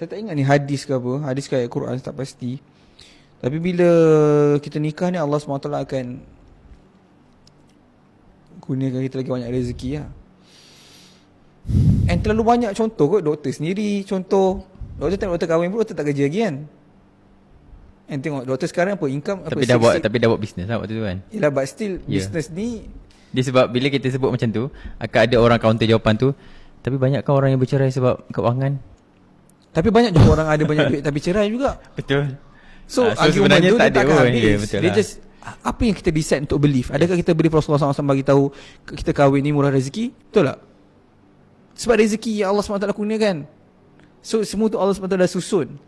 Saya tak ingat ni hadis ke apa, hadis ke ayat Quran, tak pasti. Tapi bila kita nikah ni, Allah SWT akan gunakan kita lagi banyak rezeki lah. And terlalu banyak contoh kot. Doktor sendiri contoh. Doktor kahwin pun doktor tak kerja lagi kan. And tengok doktor sekarang apa, income tapi apa, dah buat bisnes lah waktu tu kan. yelah, but still business ni dia sebab bila kita sebut macam tu, akan ada orang counter jawapan tu. Tapi banyakkah orang yang bercerai sebab keuangan? Tapi banyak juga orang ada banyak duit tapi cerai juga. Betul. So, so argument sebenarnya tu tak dia ada takkan pun. habis. Yeah, betul Dia lah. just, apa yang kita decide untuk believe? Adakah kita believe Rasulullah SAW bagi tahu kita kahwin ni murah rezeki? Betul tak? Sebab rezeki yang Allah SWT kurniakan. So semua tu Allah SWT dah susun.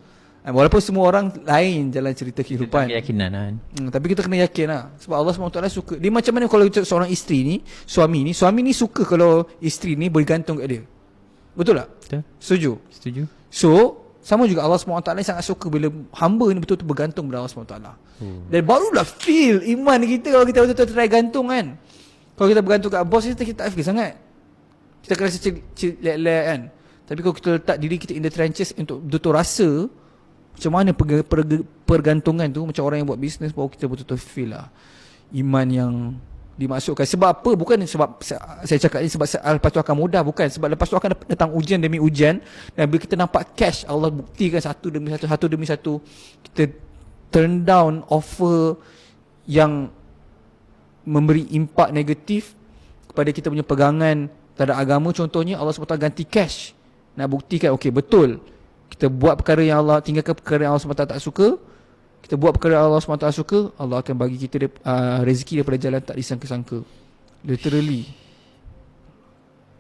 Walaupun semua orang lain jalan cerita kehidupan, Keyakinan kan. tapi kita kena yakin lah. Sebab Allah SWT suka. Dia macam mana kalau seorang isteri ni, suami ni suka kalau isteri ni bergantung kat dia. Betul tak? Betul. Setuju? So sama juga Allah SWT sangat suka bila hamba ni betul-betul bergantung pada Allah SWT. Dan barulah feel iman kita kalau kita betul-betul try gantung kan. Kalau kita bergantung kat bos kita tak feel sangat. Kita akan rasa lelak kan. Tapi kalau kita letak diri kita in the trenches untuk betul-betul rasa macam mana pergantungan tu, macam orang yang buat bisnes, baru kita betul-betul feel lah iman yang dimasukkan. Sebab apa? Bukan sebab saya cakap ni sebab lepas tu akan mudah, bukan. Sebab lepas tu akan datang ujian demi ujian. Dan bila kita nampak cash, Allah buktikan satu demi satu, kita turn down offer yang memberi impak negatif kepada kita punya pegangan terhadap agama. Contohnya Allah SWT ganti cash, nak buktikan okey betul kita buat perkara yang Allah, tinggalkan perkara yang Allah SWT tak suka. Kita buat perkara yang Allah SWT suka, Allah akan bagi kita rezeki daripada jalan tak disangka-sangka. Literally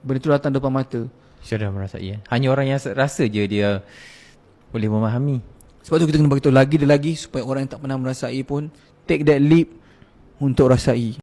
benda tu datang depan mata. Saya dah merasai hanya orang yang rasa je dia boleh memahami. Sebab tu kita kena beritahu lagi dan lagi supaya orang yang tak pernah merasai pun take that leap untuk rasai.